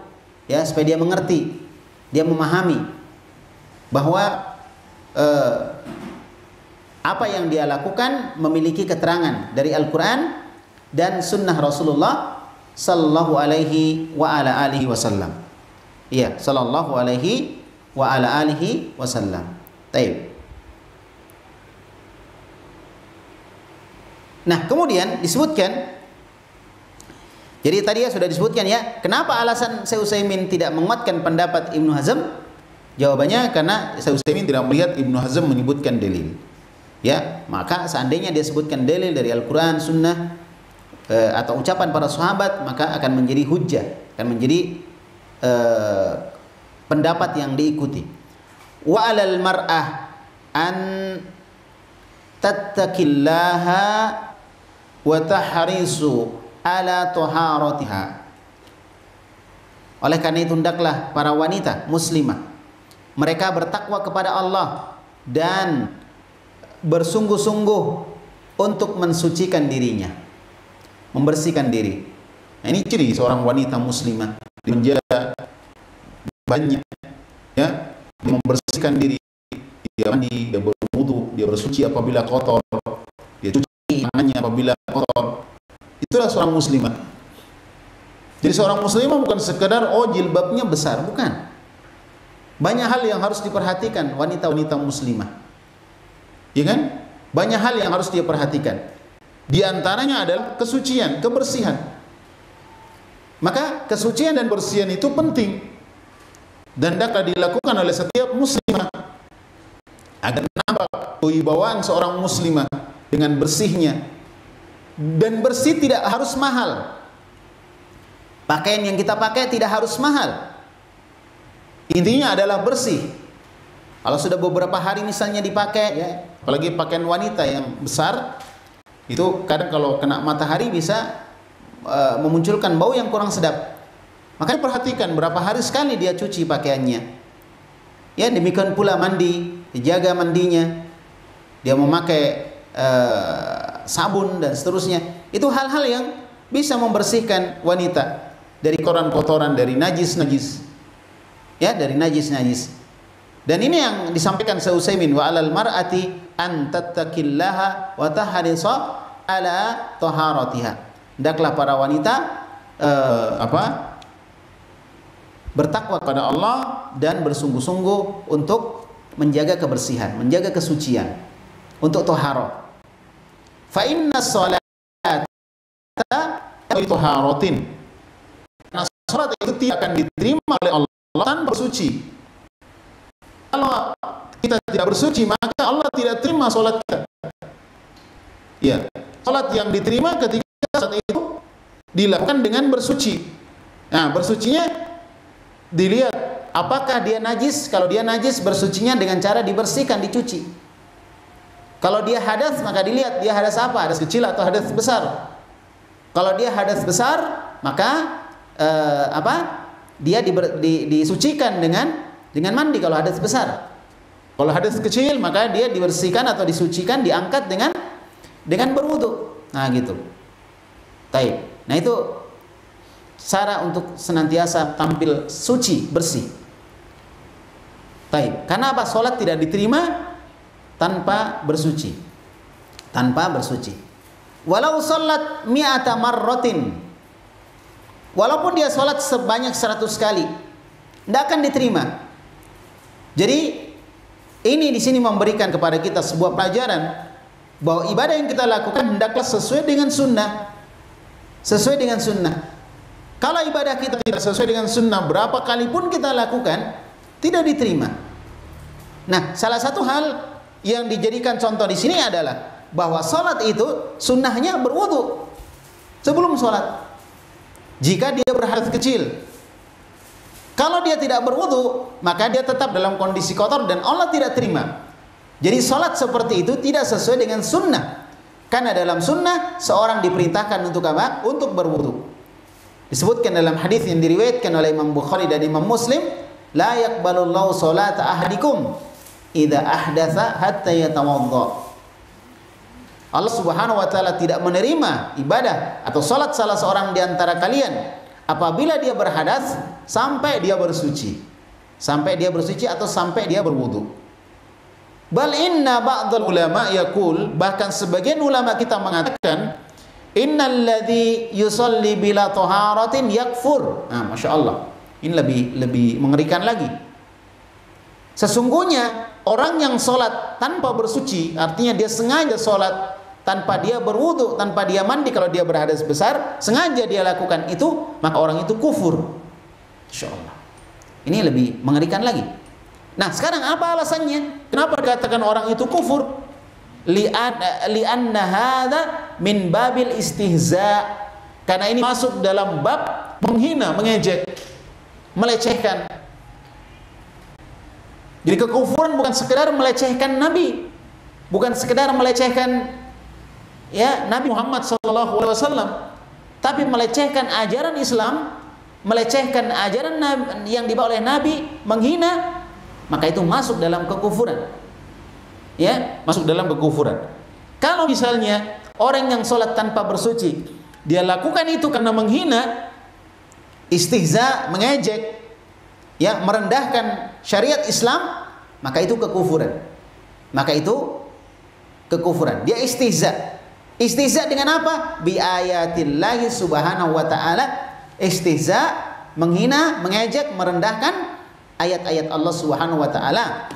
ya, supaya dia mengerti, dia memahami bahwa apa yang dia lakukan memiliki keterangan dari Al-Quran dan sunnah Rasulullah sallallahu alaihi wa ala alihi wasallam. Iya, sallallahu alaihi wa ala alihi wasallam. Baik. Nah, kemudian disebutkan, jadi tadi ya sudah disebutkan ya, kenapa alasan Syekh Utsaimin tidak menguatkan pendapat Ibnu Hazm? Jawabannya karena Syekh Utsaimin tidak melihat Ibnu Hazm menyebutkan dalil. Ya, maka seandainya dia sebutkan dalil dari Al-Quran, sunnah, atau ucapan para sahabat, maka akan menjadi hujjah, akan menjadi pendapat yang diikuti. Wa 'alal mar'ah an tattaqillaha wa tahrisu ala taharatiha. Oleh karena itu hendaklah para wanita muslimah mereka bertakwa kepada Allah dan bersungguh-sungguh untuk mensucikan dirinya, membersihkan diri. Nah, ini ciri seorang wanita muslimah, dia menjaga banyak, ya, dia membersihkan diri, dia mandi, dia berwudu, dia bersuci apabila kotor, dia cuci tangannya apabila kotor. Itulah seorang muslimah. Jadi seorang muslimah bukan sekedar jilbabnya besar, bukan. Banyak hal yang harus diperhatikan wanita-wanita muslimah, ya kan? Banyak hal yang harus dia perhatikan. Di antaranya adalah kesucian, kebersihan. Maka kesucian dan kebersihan itu penting dan dapat dilakukan oleh setiap muslimah agar nampak kewibawaan seorang muslimah dengan bersihnya. Dan bersih tidak harus mahal. Pakaian yang kita pakai tidak harus mahal. Intinya adalah bersih. Kalau sudah beberapa hari misalnya dipakai, ya, apalagi pakaian wanita yang besar, itu kadang kalau kena matahari bisa memunculkan bau yang kurang sedap. Makanya perhatikan berapa hari sekali dia cuci pakaiannya. Ya, demikian pula mandi, dijaga mandinya. Dia memakai sabun dan seterusnya. Itu hal-hal yang bisa membersihkan wanita dari kotoran-kotoran, dari najis-najis. Ya, dari najis-najis. Dan ini yang disampaikan Syekh Utsaimin, wa 'alal mar'ati an tattaqillaha wa tahrisa ala taharatiha. Hendaklah para wanita bertakwa kepada Allah dan bersungguh-sungguh untuk menjaga kebersihan, menjaga kesucian, untuk taharah. Fa inna sholata taharatin. Nah, salat itu tidak akan diterima oleh Allah tanpa bersuci. Kalau kita tidak bersuci, maka Allah tidak terima salat kita. Ya, salat yang diterima ketika salat itu dilakukan dengan bersuci. Nah, bersucinya dilihat apakah dia najis. Kalau dia najis, bersucinya dengan cara dibersihkan, dicuci. Kalau dia hadas, maka dilihat dia hadas apa, hadas kecil atau hadas besar. Kalau dia hadas besar, maka dia disucikan dengan mandi kalau hadas besar. Kalau hadas kecil, maka dia dibersihkan atau disucikan, diangkat dengan berwudu. Nah, gitu. Taib. Nah, itu cara untuk senantiasa tampil suci, bersih. Taib. Karena apa? Salat tidak diterima tanpa bersuci. Tanpa bersuci. Walau salat mi'ata marratin. Walaupun dia salat sebanyak 100 kali, tidak akan diterima. Jadi ini di sini memberikan kepada kita sebuah pelajaran bahwa ibadah yang kita lakukan hendaklah sesuai dengan sunnah. Sesuai dengan sunnah. Kalau ibadah kita tidak sesuai dengan sunnah, berapa kali pun kita lakukan, tidak diterima. Nah, salah satu hal yang dijadikan contoh di sini adalah bahwa sholat itu sunnahnya berwudu sebelum sholat. Jika dia berhadas kecil, kalau dia tidak berwudu, maka dia tetap dalam kondisi kotor dan Allah tidak terima. Jadi sholat seperti itu tidak sesuai dengan sunnah. Karena dalam sunnah seorang diperintahkan untuk apa? Untuk berwudu. Disebutkan dalam hadis yang diriwayatkan oleh Imam Bukhari dan Imam Muslim, la yaqbalullahu sholata ahadikum idza ahdatsa hatta yatawadda. Allah Subhanahu wa taala tidak menerima ibadah atau salat salah seorang di antara kalian apabila dia berhadas sampai dia bersuci. Sampai dia bersuci atau sampai dia berwudu. Bal inna ba'dal ulama yaqul, bahkan sebagian ulama kita mengatakan, innal ladzi yusalli bila taharatin yakfur. Nah, Masya Allah. Ini lebih mengerikan lagi. Sesungguhnya orang yang sholat tanpa bersuci, artinya dia sengaja sholat tanpa dia berwudu, tanpa dia mandi, kalau dia berhadas besar, sengaja dia lakukan itu, maka orang itu kufur. Insya Allah. Ini lebih mengerikan lagi. Nah, sekarang apa alasannya? Kenapa dikatakan orang itu kufur? Li'anna hadza min babil istihza. Karena ini masuk dalam bab menghina, mengejek, melecehkan. Jadi kekufuran bukan sekedar melecehkan Nabi, bukan sekedar melecehkan ya Nabi Muhammad SAW, tapi melecehkan ajaran Islam, melecehkan ajaran yang dibawa oleh Nabi, menghina, maka itu masuk dalam kekufuran. Ya, masuk dalam kekufuran. Kalau misalnya orang yang sholat tanpa bersuci, dia lakukan itu karena menghina, istihza, mengejek, ya, merendahkan syariat Islam, maka itu kekufuran. Maka itu kekufuran. Dia istihza. Istihza dengan apa? Bi ayatillahi subhanahu wa ta'ala. Istihza, menghina, mengejek, merendahkan ayat-ayat Allah Subhanahu wa ta'ala.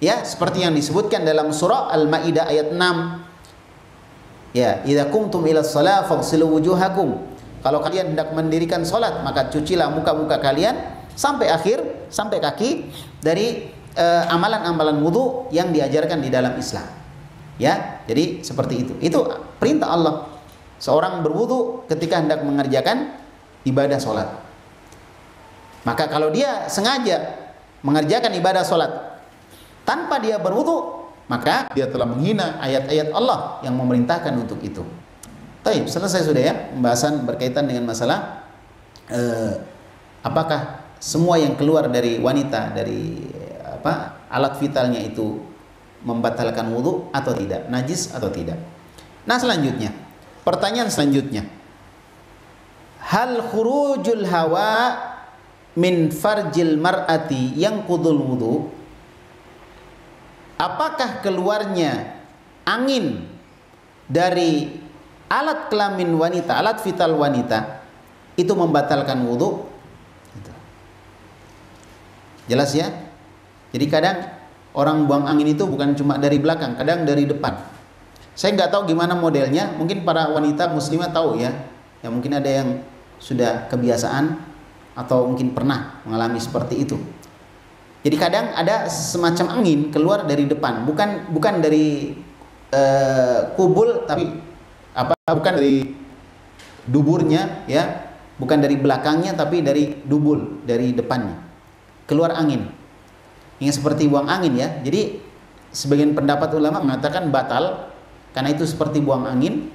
Ya, seperti yang disebutkan dalam surah Al-Maidah ayat 6. Ya, idza qumtum ila shalah faghsilu wujuhakum. Kalau kalian hendak mendirikan salat, maka cucilah muka-muka kalian sampai akhir, sampai kaki dari amalan-amalan wudu yang diajarkan di dalam Islam. Ya, jadi seperti itu. Itu perintah Allah. Seorang berwudu ketika hendak mengerjakan ibadah salat. Maka kalau dia sengaja mengerjakan ibadah salat tanpa dia berwudu, maka dia telah menghina ayat-ayat Allah yang memerintahkan untuk itu. Baik, selesai sudah ya pembahasan berkaitan dengan masalah apakah semua yang keluar dari wanita dari alat vitalnya itu membatalkan wudu atau tidak, najis atau tidak. Nah, selanjutnya, pertanyaan selanjutnya, hal khurujul hawa min farjil mar'ati yang qudul wudu? Apakah keluarnya angin dari alat kelamin wanita, alat vital wanita itu membatalkan wudu? Jelas ya? Jadi kadang orang buang angin itu bukan cuma dari belakang, kadang dari depan. Saya nggak tahu gimana modelnya, mungkin para wanita muslimah tahu ya. Ya mungkin ada yang sudah kebiasaan atau mungkin pernah mengalami seperti itu. Jadi kadang ada semacam angin keluar dari depan, bukan dari kubul, tapi bukan dari duburnya ya, bukan dari belakangnya, tapi dari dubul, dari depannya. Keluar angin. Yang seperti buang angin ya. Jadi sebagian pendapat ulama mengatakan batal karena itu seperti buang angin.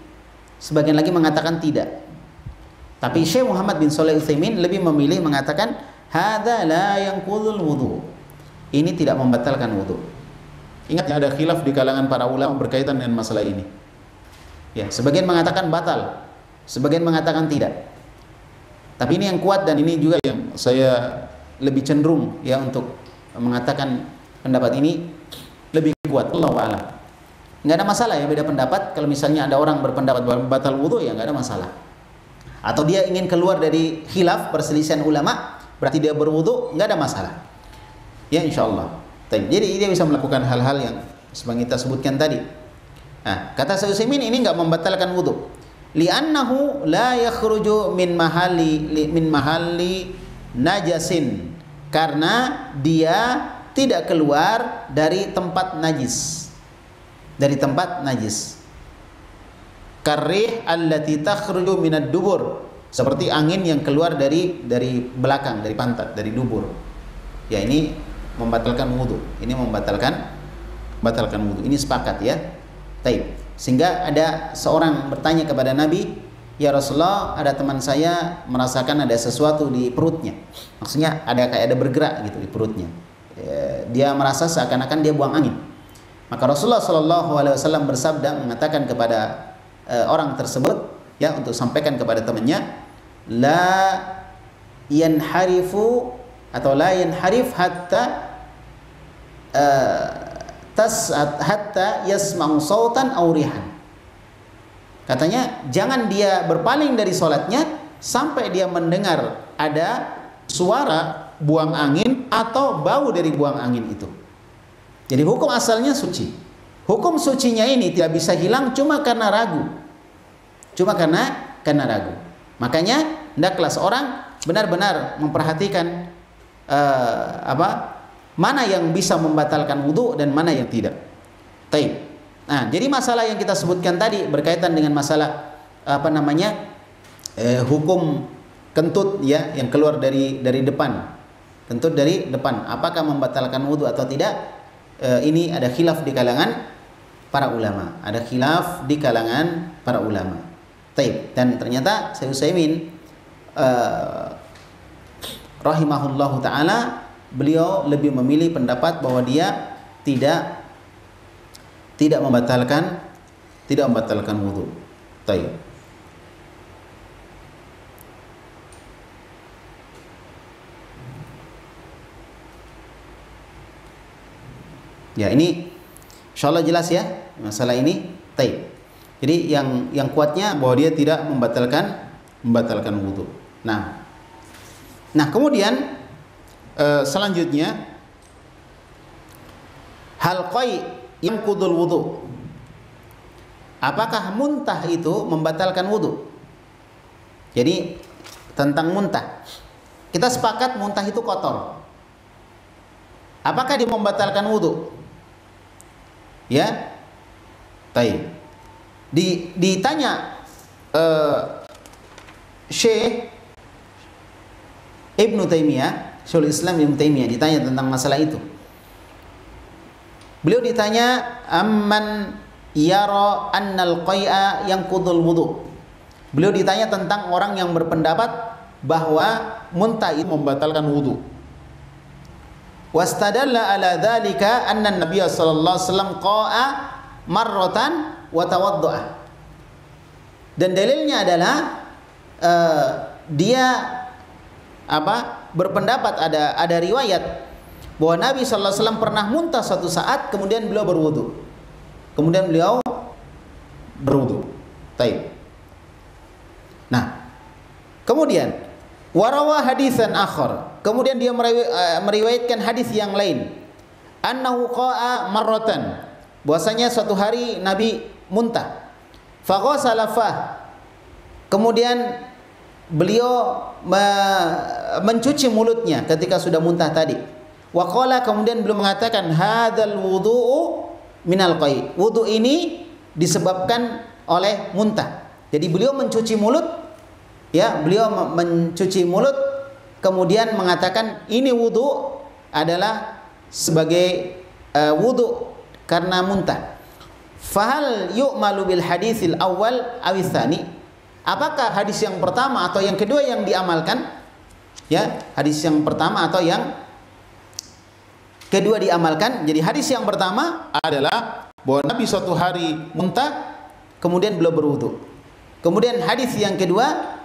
Sebagian lagi mengatakan tidak. Tapi Syekh Muhammad bin Shalih Al-Utsaimin lebih memilih mengatakan hadza la yanqudul wudu. Ini tidak membatalkan wudu. Ingat ya, ada khilaf di kalangan para ulama berkaitan dengan masalah ini. Ya, sebagian mengatakan batal, sebagian mengatakan tidak. Tapi ini yang kuat dan ini juga yang saya lebih cenderung ya untuk mengatakan pendapat ini lebih kuat. Allahu a'lam. Enggak ada masalah ya beda pendapat. Kalau misalnya ada orang berpendapat batal wudu ya enggak ada masalah. Atau dia ingin keluar dari khilaf perselisihan ulama, berarti dia berwudu, enggak ada masalah. Ya insyaallah. Jadi dia bisa melakukan hal-hal yang seperti kita sebutkan tadi. Nah, kata Syekh Utsaimin ini enggak membatalkan wudu. li'annahu la yakhruju min mahalli najasin, karena dia tidak keluar dari tempat najis, dari tempat najis. Karrih allati takhruju minad dubur, seperti angin yang keluar dari belakang, dari pantat, dari dubur. Ya, ini membatalkan wudu. Ini membatalkan wudu. Ini sepakat ya. Taib. Sehingga ada seorang bertanya kepada Nabi, "Ya Rasulullah, ada teman saya merasakan ada sesuatu di perutnya." Maksudnya kayak ada bergerak gitu di perutnya. Dia merasa seakan-akan dia buang angin. Maka Rasulullah Shallallahu Alaihi Wasallam bersabda, mengatakan kepada orang tersebut, ya, untuk sampaikan kepada temannya, la yanharifu atau la yanharif hatta hatta yasma'u sautan aw rihan. Katanya jangan dia berpaling dari sholatnya sampai dia mendengar ada suara buang angin atau bau dari buang angin itu. Jadi hukum asalnya suci. Hukum sucinya ini tidak bisa hilang cuma karena ragu. Cuma karena ragu. Makanya hendaklah seorang benar-benar memperhatikan mana yang bisa membatalkan wudu dan mana yang tidak. Taib. Nah, jadi masalah yang kita sebutkan tadi berkaitan dengan masalah hukum kentut ya, yang keluar dari depan. Kentut dari depan, apakah membatalkan wudu atau tidak? Ini ada khilaf di kalangan para ulama. Ada khilaf di kalangan para ulama. Taib. Dan ternyata Syekh Utsaimin rahimahullahu taala, beliau lebih memilih pendapat bahwa dia tidak membatalkan wudu. Taib. Ya, ini insyaallah jelas ya masalah ini. Taib. Jadi yang kuatnya bahwa dia tidak membatalkan wudu. Nah kemudian selanjutnya, hal qai yang kudul wudu. Apakah muntah itu membatalkan wudu? Jadi tentang muntah, kita sepakat muntah itu kotor. Apakah dia membatalkan wudu? Ya, taib. Ditanya Syekh Ibnu Taimiyah, Syekhul Islam Ibnu Taimiyah, ditanya tentang masalah itu. Beliau ditanya, amman yara annal qai'a yanqudul wudu. Beliau ditanya tentang orang yang berpendapat bahwa muntah itu membatalkan wudu. Wastadalla ala dzalika anna Nabiy sallallahu alaihi wasallam qa'a marratan wa tawaddu'a. Dan dalilnya adalah dia berpendapat, ada riwayat bahwa Nabi sallallahu alaihi wasallam pernah muntah suatu saat, kemudian beliau berwudu. Taib. Nah, kemudian warawa hadisan akhar, kemudian dia meriwayatkan hadis yang lain, annahu qa'a marratan, bahwasanya suatu hari Nabi muntah, faghasala fah, kemudian beliau mencuci mulutnya ketika sudah muntah tadi. Wa qala, kemudian beliau mengatakan, hadzal wudu'u minal qai, wudu ini disebabkan oleh muntah. Jadi beliau mencuci mulut, ya, beliau mencuci mulut, kemudian mengatakan ini wudu adalah sebagai wudu karena muntah. Fahal yu'malu bil hadisil awal awis tsani, apakah hadis yang pertama atau yang kedua yang diamalkan? Ya, hadis yang pertama atau yang kedua diamalkan. Jadi hadis yang pertama adalah bahwa Nabi suatu hari muntah, kemudian beliau berwudu. Kemudian hadis yang kedua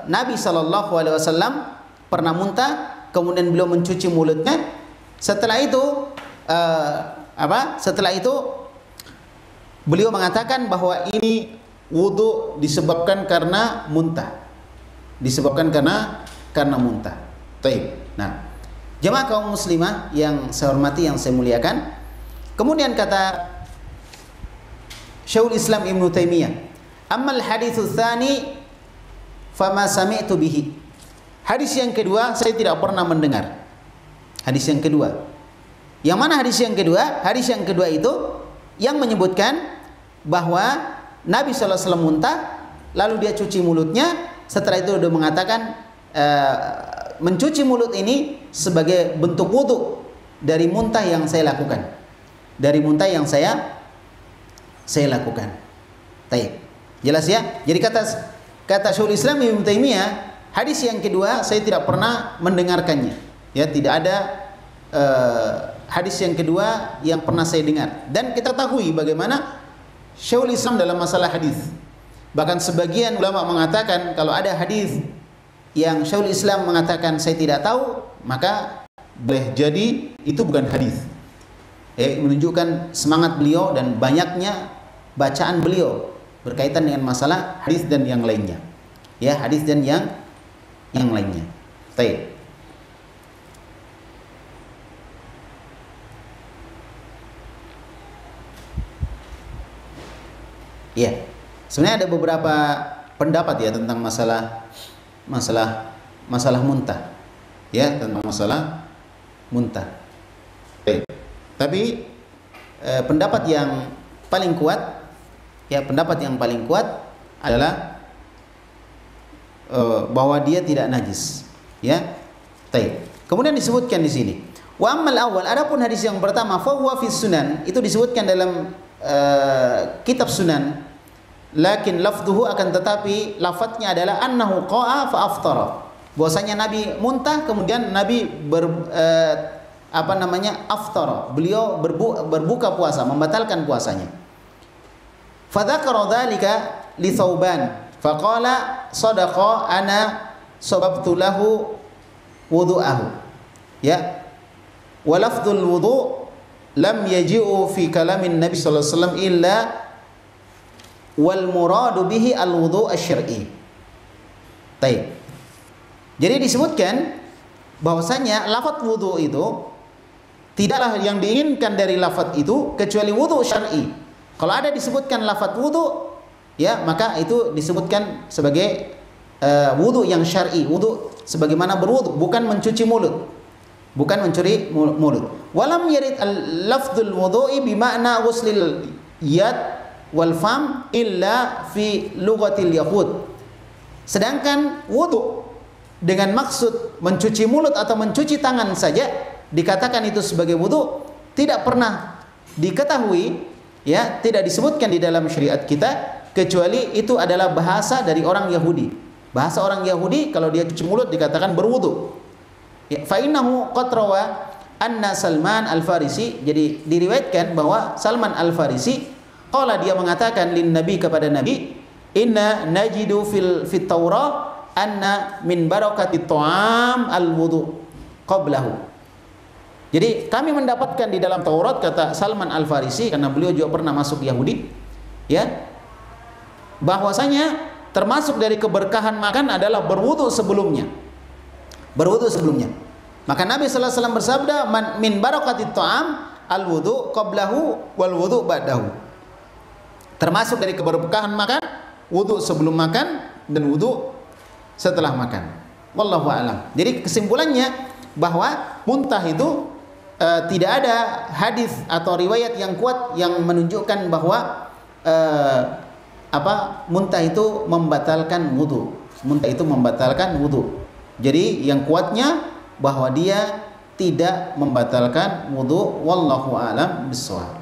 Nabi sallallahu alaihi wasallam pernah muntah, kemudian beliau mencuci mulutnya. Setelah itu beliau mengatakan bahwa ini wudu disebabkan karena muntah. Karena muntah. Taib. Nah, jemaah kaum muslimah yang saya hormati, yang saya muliakan, kemudian kata Syekhul Islam Ibnu Taimiyah, "Ammal haditsu tsani fama sami'tu bihi." Hadis yang kedua saya tidak pernah mendengar. Hadis yang kedua. Yang mana hadis yang kedua? Hadis yang kedua itu yang menyebutkan bahwa Nabi sallallahu alaihi wasallam muntah, lalu dia cuci mulutnya, setelah itu dia mengatakan mencuci mulut ini sebagai bentuk wudu dari muntah yang saya lakukan. Dari muntah yang saya lakukan. Baik. Jelas ya? Jadi kata Syekhul Islam Ibnu Taimiyah, hadis yang kedua saya tidak pernah mendengarkannya. Ya, tidak ada hadis yang kedua yang pernah saya dengar. Dan kita tahu bagaimana Syekhul Islam dalam masalah hadis. Bahkan sebagian ulama mengatakan kalau ada hadis yang Syekhul Islam mengatakan saya tidak tahu, maka boleh jadi itu bukan hadis. Menunjukkan semangat beliau dan banyaknya bacaan beliau berkaitan dengan masalah hadis dan yang lainnya. Ya, hadis dan yang lainnya. Baik. Ya, sebenarnya ada beberapa pendapat ya tentang masalah muntah. Ya, tentang masalah muntah. Baik. Tapi pendapat yang paling kuat adalah bahwa dia tidak najis. Ya. Baik. Kemudian disebutkan di sini. Wa ammal awal, adapun hadis yang pertama fa huwa fi sunan, itu disebutkan dalam kitab Sunan, lakin lafduhu, akan tetapi lafadznya adalah annahu qa'a fa aftara, bahwasanya Nabi muntah kemudian Nabi aftara, beliau berbuka puasa, membatalkan puasanya. Fa dzakara dzalika li Thauban faqala sadaqa ana sababtu lahu wudu'ahu. Ya, wa lafdzul wudu' lam yaji'u fi kalamin Nabi sallallahu alaihi wasallam illa wal muradu bihi al wudu' asy-syar'i. Baik. Jadi disebutkan bahwasanya lafaz wudu itu tidaklah yang diinginkan dari lafaz itu kecuali wudu syar'i. Kalau ada disebutkan lafaz wudu, ya maka itu disebutkan sebagai wudu yang syar'i, wudu sebagaimana berwudu, bukan mencuci mulut. Bukan mencuri mulut. Walam yarid al-lafdzul wudu'i bima'na ghuslil yad wal fam illa fi lughatil yahud. Sedangkan wudu dengan maksud mencuci mulut atau mencuci tangan saja dikatakan itu sebagai wudu, tidak pernah diketahui, ya, tidak disebutkan di dalam syariat kita kecuali itu adalah bahasa dari orang Yahudi. Bahasa orang Yahudi kalau dia cuci mulut dikatakan berwudu. Ya, fa innahu qad rawa anna Salman Al-Farisi, jadi diriwayatkan bahwa Salman Al-Farisi qala, dia mengatakan lin nabi, kepada Nabi, inna najidu fit Taurah anna min barakati ta'am al-wudu qablahu. Jadi kami mendapatkan di dalam Taurat, kata Salman Al-Farisi, karena beliau juga pernah masuk Yahudi, ya, bahwasanya termasuk dari keberkahan makan adalah berwudu sebelumnya. Berwudu sebelumnya. Maka Nabi sallallahu alaihi wasallam bersabda, min barakatit ta'am al-wudu qablahu wal wudu ba'dahu. Termasuk dari keberkahan makan, wudu sebelum makan dan wudu setelah makan. Wallahu a'lam. Jadi kesimpulannya bahwa muntah itu tidak ada hadis atau riwayat yang kuat yang menunjukkan bahwa muntah itu membatalkan wudu. Muntah itu membatalkan wudu. Jadi yang kuatnya bahwa dia tidak membatalkan wudu, wallahu a'lam bishawab.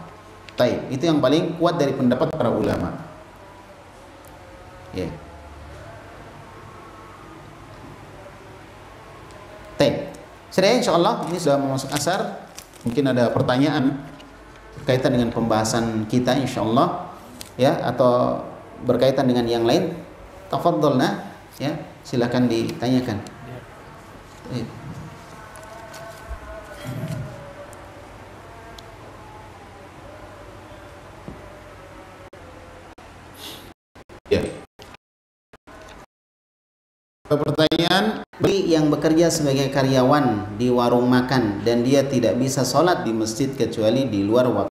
Baik, itu yang paling kuat dari pendapat para ulama. Ya. Baik. Sudah, insyaallah ini sudah masuk asar. Mungkin ada pertanyaan berkaitan dengan pembahasan kita insyaallah, ya, atau berkaitan dengan yang lain. Tafadhalna, ya, silakan ditanyakan. Ya. Pertanyaan, bagi yang bekerja sebagai karyawan di warung makan dan dia tidak bisa sholat di masjid kecuali di luar waktu